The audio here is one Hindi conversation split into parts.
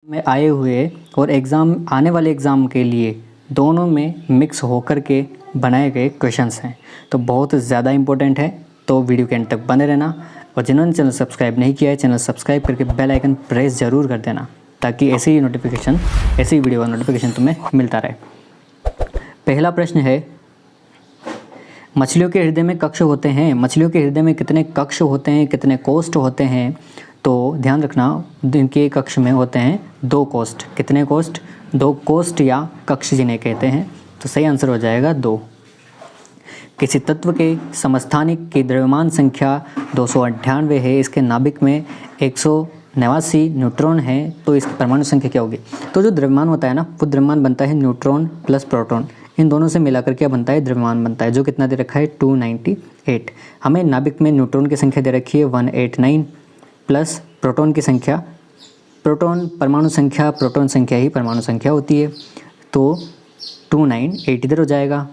में आए हुए और आने वाले एग्ज़ाम के लिए दोनों में मिक्स होकर के बनाए गए क्वेश्चंस हैं। तो बहुत ज़्यादा इम्पोर्टेंट है, तो वीडियो के एंड तक बने रहना। और जिन्होंने चैनल सब्सक्राइब नहीं किया है, चैनल सब्सक्राइब करके बेल आइकन प्रेस ज़रूर कर देना, ताकि ऐसे ही वीडियो का नोटिफिकेशन तुम्हें मिलता रहे। पहला प्रश्न है, मछलियों के हृदय में कक्ष होते हैं। मछलियों के हृदय में कितने कक्ष होते हैं, कितने कोष्ठ होते हैं? तो ध्यान रखना, इनके कक्ष में होते हैं 2 कोष्ठ। कितने कोष्ठ? 2 कोष्ठ या कक्ष जिन्हें कहते हैं। तो सही आंसर हो जाएगा 2। किसी तत्व के समस्थानिक की द्रव्यमान संख्या 298 है, इसके नाभिक में 189 न्यूट्रॉन है, तो इसकी परमाणु संख्या क्या होगी? तो जो द्रव्यमान होता है ना, वो द्रव्यमान बनता है न्यूट्रॉन प्लस प्रोटॉन, इन दोनों से मिलाकर क्या बनता है? द्रव्यमान बनता है, जो कितना दे रखा है? 298। हमें नाभिक में न्यूट्रॉन की संख्या दे रखी है 189 प्लस प्रोटॉन की संख्या, परमाणु संख्या, प्रोटॉन संख्या ही परमाणु संख्या होती है, तो 298 इधर हो जाएगा।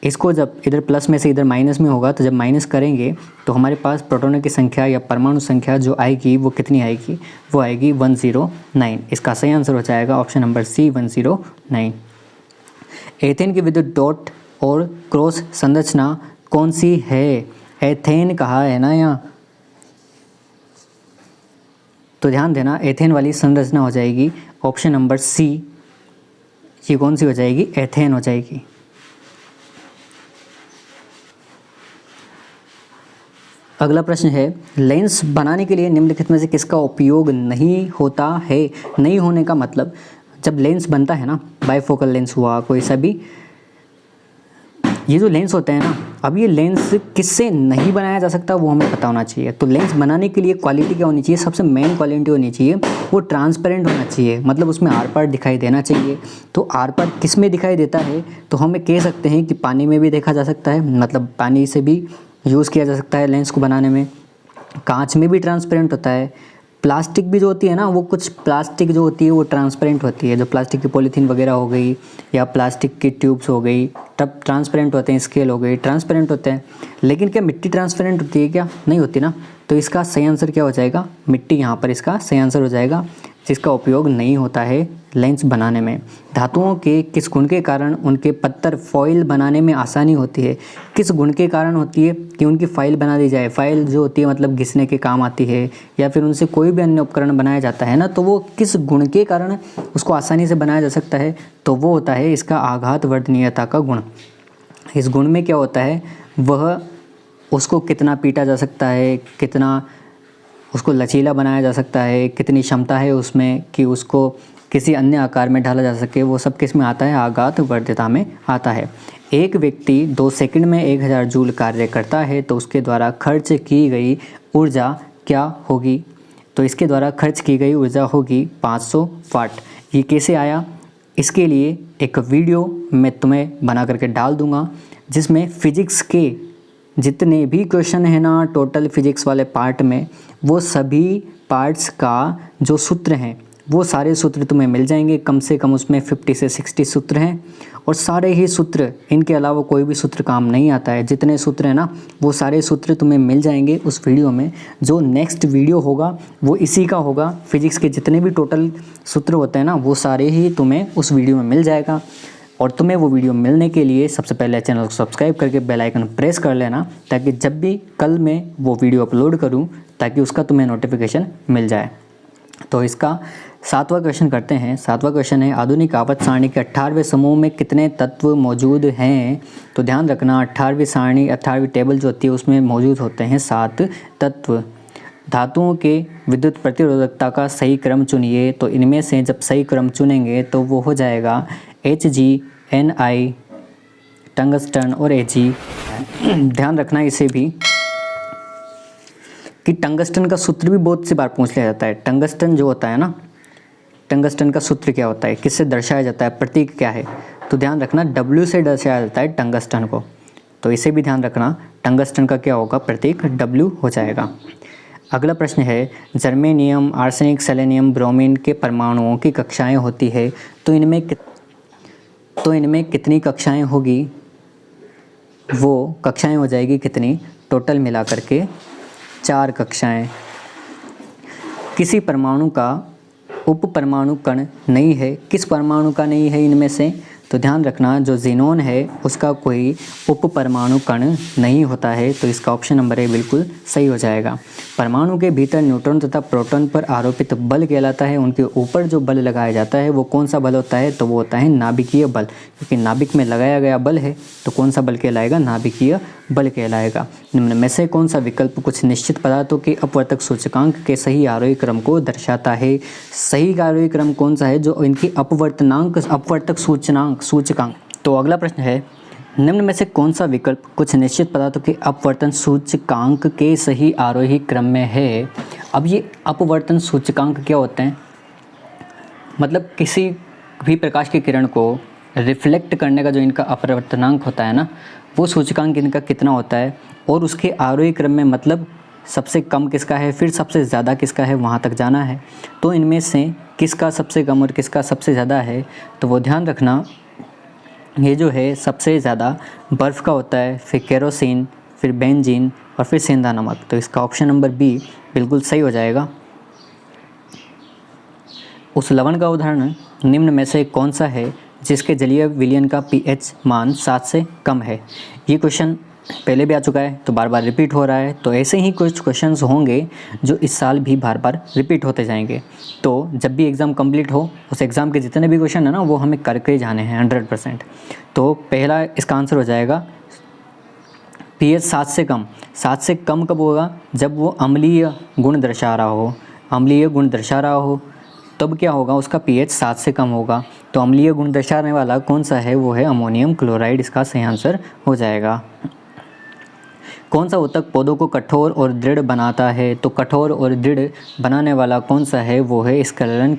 इसको जब इधर प्लस में से इधर माइनस में होगा, तो जब माइनस करेंगे तो हमारे पास प्रोटॉनों की संख्या या परमाणु संख्या जो आएगी वो कितनी आएगी? वो आएगी 109। इसका सही आंसर हो जाएगा ऑप्शन नंबर सी, 109। एथेन की विद्युत डॉट और क्रॉस संरचना कौन सी है? एथेन कहा है ना यहाँ, तो ध्यान देना, एथेन वाली संरचना हो जाएगी ऑप्शन नंबर सी। ये कौन सी हो जाएगी? एथेन हो जाएगी। अगला प्रश्न है, लेंस बनाने के लिए निम्नलिखित में से किसका उपयोग नहीं होता है? नहीं होने का मतलब, जब लेंस बनता है ना, बाइफोकल लेंस हुआ, कोई सा भी, ये जो लेंस होते हैं ना, अब ये लेंस किससे नहीं बनाया जा सकता वो हमें पता होना चाहिए। तो लेंस बनाने के लिए क्वालिटी क्या होनी चाहिए? सबसे मेन क्वालिटी होनी चाहिए वो ट्रांसपेरेंट होना चाहिए, मतलब उसमें आर पार दिखाई देना चाहिए। तो आर पार किस में दिखाई देता है? तो हमें कह सकते हैं कि पानी में भी देखा जा सकता है, मतलब पानी से भी यूज़ किया जा सकता है लेंस को बनाने में। कांच में भी ट्रांसपेरेंट होता है। प्लास्टिक भी जो होती है ना, वो कुछ प्लास्टिक जो होती है वो ट्रांसपेरेंट होती है, जो प्लास्टिक की पॉलीथीन वगैरह हो गई या प्लास्टिक की ट्यूब्स हो गई, तब ट्रांसपेरेंट होते हैं। स्केल हो गई, ट्रांसपेरेंट होते हैं। लेकिन क्या मिट्टी ट्रांसपेरेंट होती है क्या? नहीं होती ना। तो इसका सही आंसर क्या हो जाएगा? मिट्टी यहाँ पर इसका सही आंसर हो जाएगा, जिसका उपयोग नहीं होता है लेंस बनाने में। धातुओं के किस गुण के कारण उनके पत्थर फॉइल बनाने में आसानी होती है? किस गुण के कारण होती है कि उनकी फाइल बना दी जाए? फाइल जो होती है मतलब घिसने के काम आती है, या फिर उनसे कोई भी अन्य उपकरण बनाया जाता है ना, तो वो किस गुण के कारण उसको आसानी से बनाया जा सकता है? तो वो होता है इसका आघात वर्धनीयता का गुण। इस गुण में क्या होता है? वह उसको कितना पीटा जा सकता है, कितना उसको लचीला बनाया जा सकता है, कितनी क्षमता है उसमें कि उसको किसी अन्य आकार में ढाला जा सके, वो सब किस में आता है? आघात वर्धनीयता में आता है। एक व्यक्ति 2 सेकंड में 1000 जूल कार्य करता है, तो उसके द्वारा खर्च की गई ऊर्जा क्या होगी? तो इसके द्वारा खर्च की गई ऊर्जा होगी 500 वाट। ये कैसे आया? इसके लिए एक वीडियो मैं तुम्हें बना करके डाल दूँगा, जिसमें फिजिक्स के जितने भी क्वेश्चन है ना, टोटल फिजिक्स वाले पार्ट में, वो सभी पार्ट्स का जो सूत्र हैं वो सारे सूत्र तुम्हें मिल जाएंगे। कम से कम उसमें 50 से 60 सूत्र हैं, और सारे ही सूत्र, इनके अलावा कोई भी सूत्र काम नहीं आता है। जितने सूत्र हैं ना, वो सारे सूत्र तुम्हें मिल जाएंगे उस वीडियो में। जो नेक्स्ट वीडियो होगा वो इसी का होगा। फिजिक्स के जितने भी टोटल सूत्र होते हैं ना, वो सारे ही तुम्हें उस वीडियो में मिल जाएगा। और तुम्हें वो वीडियो मिलने के लिए सबसे पहले चैनल को सब्सक्राइब करके बेल आइकन प्रेस कर लेना, ताकि जब भी कल मैं वो वीडियो अपलोड करूं, ताकि उसका तुम्हें नोटिफिकेशन मिल जाए। तो इसका 7वां क्वेश्चन करते हैं। 7वां क्वेश्चन है, आधुनिक आवर्त सारणी के 18वें समूह में कितने तत्व मौजूद हैं? तो ध्यान रखना, 18वीं सारणी, 18वीं टेबल जो होती है उसमें मौजूद होते हैं 7 तत्व। धातुओं के विद्युत प्रतिरोधकता का सही क्रम चुनिए। तो इनमें से जब सही क्रम चुनेंगे तो वो हो जाएगा Hg, Ni, टंगस्टन और Ag। ध्यान रखना इसे भी कि टंगस्टन का सूत्र भी बहुत सी बार पूछ लिया जाता है। टंगस्टन जो होता है ना, टंगस्टन का सूत्र क्या होता है, किससे दर्शाया जाता है, प्रतीक क्या है? तो ध्यान रखना, W से दर्शाया जाता है टंगस्टन को। तो इसे भी ध्यान रखना, टंगस्टन का क्या होगा? प्रतीक W हो जाएगा। अगला प्रश्न है, जर्मेनियम, आर्सेनिक, सेलेनियम, ब्रोमीन के परमाणुओं की कक्षाएं होती है, तो इनमें कितनी कक्षाएं होगी? वो कक्षाएं हो जाएगी कितनी? टोटल मिला करके 4 कक्षाएं। किसी परमाणु का उप परमाणु कण नहीं है, किस परमाणु का नहीं है इनमें से? तो ध्यान रखना जो ज़ीनोन है उसका कोई उप परमाणु कण नहीं होता है, तो इसका ऑप्शन नंबर ए बिल्कुल सही हो जाएगा। परमाणु के भीतर न्यूट्रॉन तथा प्रोटॉन पर आरोपित बल कहलाता है, उनके ऊपर जो बल लगाया जाता है वो कौन सा बल होता है? तो वो होता है नाभिकीय बल, क्योंकि नाभिक में लगाया गया बल है तो कौन सा बल कहलाएगा? नाभिकीय बल कहलाएगा। निम्न में से कौन सा विकल्प कुछ निश्चित पदार्थों के अपवर्तक सूचकांक के सही आरोही क्रम को दर्शाता है? सही आरोही क्रम कौन सा है? जो इनकी अपवर्तक सूचकांक। तो अगला प्रश्न है, निम्न में से कौन सा विकल्प कुछ निश्चित पदार्थों के अपवर्तन सूचकांक के सही आरोही क्रम में है? अब ये अपवर्तन सूचकांक क्या होते हैं? मतलब किसी भी प्रकाश की किरण को रिफ्लेक्ट करने का जो इनका अपवर्तनांक होता है ना, वो सूचकांक इनका कितना होता है, और उसके आरोही क्रम में मतलब सबसे कम किसका है, फिर सबसे ज़्यादा किसका है, वहाँ तक जाना है। तो इनमें से किसका सबसे कम और किसका सबसे ज़्यादा है? तो वो ध्यान रखना, ये जो है सबसे ज़्यादा बर्फ़ का होता है, फिर केरोसिन, फिर बेंजीन और फिर सेंधा नमक। तो इसका ऑप्शन नंबर बी बिल्कुल सही हो जाएगा। उस लवण का उदाहरण निम्न में से कौन सा है जिसके जलीय विलयन का pH मान 7 से कम है? ये क्वेश्चन पहले भी आ चुका है तो बार बार रिपीट हो रहा है, तो ऐसे ही कुछ क्वेश्चंस होंगे जो इस साल भी बार बार रिपीट होते जाएंगे। तो जब भी एग्ज़ाम कंप्लीट हो, उस एग्ज़ाम के जितने भी क्वेश्चन है ना वो हमें करके जाने हैं 100%। तो पहला इसका आंसर हो जाएगा pH 7 से कम। 7 से कम कब होगा? जब वो अम्लीय गुण दर्शा रहा हो। अम्लीय गुण दर्शा रहा हो तब क्या होगा? उसका pH 7 से कम होगा। तो अम्लीय गुण दर्शाने वाला कौन सा है? वो है अमोनियम क्लोराइड, इसका सही आंसर हो जाएगा। कौन सा ऊतक पौधों को कठोर और दृढ़ बनाता है? तो कठोर और दृढ़ बनाने वाला कौन सा है? वो है स्क्लेरन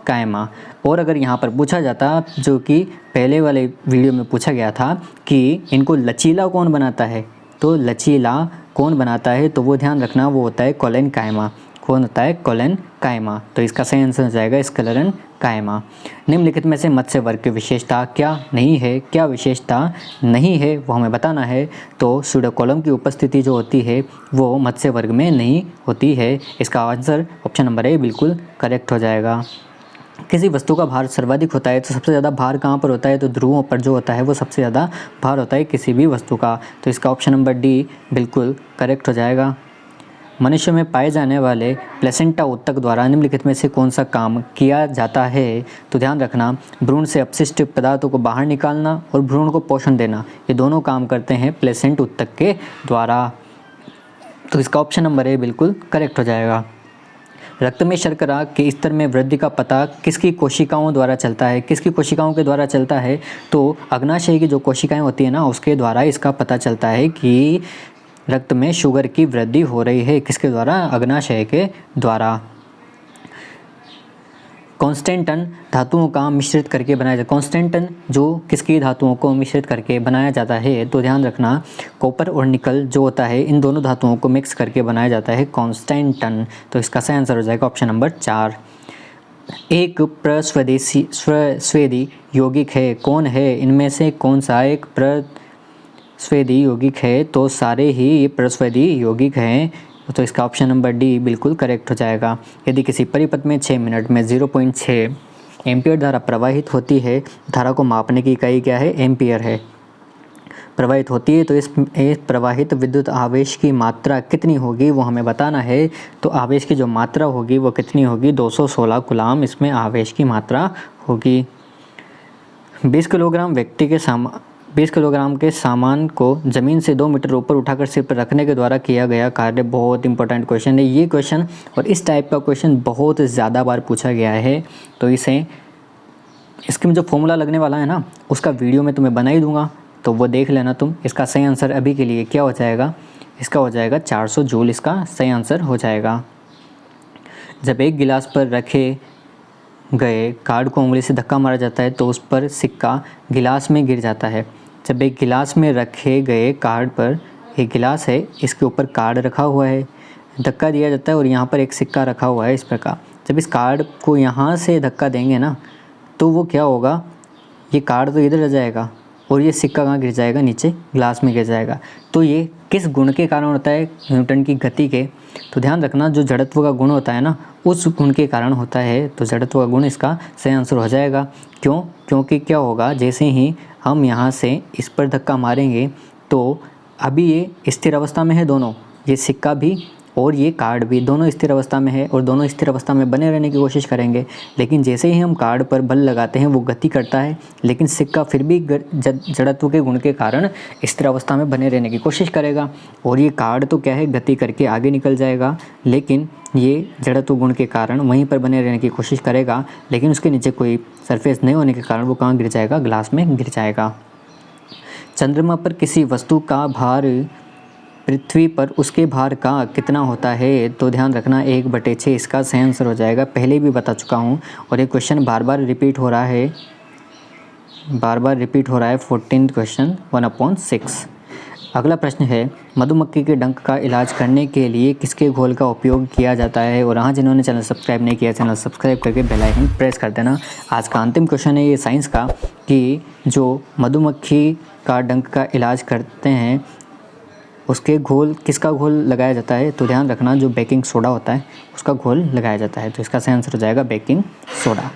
कायमा। और अगर यहाँ पर पूछा जाता, जो कि पहले वाले वीडियो में पूछा गया था कि इनको लचीला कौन बनाता है, तो लचीला कौन बनाता है? तो वो ध्यान रखना, वो होता है कोलेन कायमा। कौन होता है? कोलेन कायमा। तो इसका सही आंसर हो जाएगा स्क्लेरन कायमा। निम्नलिखित में से मत्स्य वर्ग की विशेषता क्या नहीं है? क्या विशेषता नहीं है वो हमें बताना है। तो सूडोकोलम की उपस्थिति जो होती है वो मत्स्य वर्ग में नहीं होती है। इसका आंसर ऑप्शन नंबर ए बिल्कुल करेक्ट हो जाएगा। किसी वस्तु का भार सर्वाधिक होता है तो सबसे ज़्यादा भार कहाँ पर होता है? तो ध्रुवों पर जो होता है वो सबसे ज़्यादा भार होता है किसी भी वस्तु का। तो इसका ऑप्शन नंबर डी बिल्कुल करेक्ट हो जाएगा। मनुष्य में पाए जाने वाले प्लेसेंटा ऊतक द्वारा निम्नलिखित में से कौन सा काम किया जाता है? तो ध्यान रखना, भ्रूण से अपशिष्ट पदार्थों को बाहर निकालना और भ्रूण को पोषण देना, ये दोनों काम करते हैं प्लेसेंट ऊतक के द्वारा। तो इसका ऑप्शन नंबर ए बिल्कुल करेक्ट हो जाएगा। रक्त में शर्करा के स्तर में वृद्धि का पता किसकी कोशिकाओं द्वारा चलता है? किसकी कोशिकाओं के द्वारा चलता है? तो अग्नाशय की जो कोशिकाएं होती है ना, उसके द्वारा इसका पता चलता है कि रक्त में शुगर की वृद्धि हो रही है। किसके द्वारा? अग्नाशय के द्वारा। कॉन्स्टेंटन धातुओं का मिश्रित करके बनाया जाता है। कॉन्स्टेंटन जो किसकी धातुओं को मिश्रित करके बनाया जाता है? तो ध्यान रखना, कॉपर और निकल जो होता है इन दोनों धातुओं को मिक्स करके बनाया जाता है कॉन्स्टेंटन। तो इसका सही आंसर हो जाएगा ऑप्शन नंबर 4। एक प्रस्वेदी यौगिक है, कौन है? इनमें से कौन सा एक प्रस्वेदी यौगिक है? तो सारे ही ये प्रस्वेदी यौगिक हैं। तो इसका ऑप्शन नंबर डी बिल्कुल करेक्ट हो जाएगा। यदि किसी परिपथ में 6 मिनट में 0.6 एम्पियर धारा प्रवाहित होती है, धारा को मापने की इकाई क्या है? एम्पियर है। प्रवाहित होती है तो इस प्रवाहित विद्युत आवेश की मात्रा कितनी होगी वो हमें बताना है। तो आवेश की जो मात्रा होगी वो कितनी होगी? 216 कूलाम इसमें आवेश की मात्रा होगी। 20 किलोग्राम के सामान को ज़मीन से 2 मीटर ऊपर उठाकर सिर पर रखने के द्वारा किया गया कार्य। बहुत इंपॉर्टेंट क्वेश्चन है ये क्वेश्चन, और इस टाइप का क्वेश्चन बहुत ज़्यादा बार पूछा गया है। तो इसके में जो फॉर्मूला लगने वाला है ना, उसका वीडियो मैं तुम्हें बना ही दूंगा, तो वो देख लेना तुम। इसका सही आंसर अभी के लिए क्या हो जाएगा? इसका हो जाएगा 400 जूल, इसका सही आंसर हो जाएगा। जब एक गिलास पर रखे गए कार्ड को उंगली से धक्का मारा जाता है तो उस पर सिक्का गिलास में गिर जाता है। जब एक गिलास में रखे गए कार्ड पर, एक गिलास है, इसके ऊपर कार्ड रखा हुआ है, धक्का दिया जाता है और यहाँ पर एक सिक्का रखा हुआ है इस प्रकार। जब इस कार्ड को यहाँ से धक्का देंगे ना, तो वो क्या होगा? ये कार्ड तो इधर रह जाएगा और ये सिक्का कहाँ गिर जाएगा? नीचे ग्लास में गिर जाएगा। तो ये किस गुण के कारण होता है? न्यूटन की गति के। तो ध्यान रखना, जो जड़त्व का गुण होता है ना, उस गुण के कारण होता है, तो जड़त्व का गुण इसका सही आंसर हो जाएगा। क्यों? क्योंकि क्या होगा, जैसे ही हम यहाँ से इस पर धक्का मारेंगे तो अभी ये स्थिर अवस्था में है दोनों, ये सिक्का भी और ये कार्ड भी दोनों स्थिर अवस्था में है और दोनों स्थिर अवस्था में बने रहने की कोशिश करेंगे। लेकिन जैसे ही हम कार्ड पर बल लगाते हैं वो गति करता है, लेकिन सिक्का फिर भी जड़त्व के गुण के कारण स्थिर अवस्था में बने रहने की कोशिश करेगा। और ये कार्ड तो क्या है, गति करके आगे निकल जाएगा, लेकिन ये जड़त्व गुण के कारण वहीं पर बने रहने की कोशिश करेगा, लेकिन उसके नीचे कोई सरफेस नहीं होने के कारण वो कहाँ गिर जाएगा, ग्लास में गिर जाएगा। चंद्रमा पर किसी वस्तु का भार पृथ्वी पर उसके भार का कितना होता है, तो ध्यान रखना 1/6 इसका सही आंसर हो जाएगा। पहले भी बता चुका हूँ और ये क्वेश्चन बार बार रिपीट हो रहा है 14th क्वेश्चन 1/6। अगला प्रश्न है, मधुमक्खी के डंक का इलाज करने के लिए किसके घोल का उपयोग किया जाता है। और हाँ, जिन्होंने चैनल सब्सक्राइब नहीं किया, चैनल सब्सक्राइब करके बेल आइकन प्रेस कर देना। आज का अंतिम क्वेश्चन है ये साइंस का, कि जो मधुमक्खी का डंक का इलाज करते हैं उसके घोल, किसका घोल लगाया जाता है, तो ध्यान रखना जो बेकिंग सोडा होता है उसका घोल लगाया जाता है। तो इसका सही आंसर हो जाएगा बेकिंग सोडा।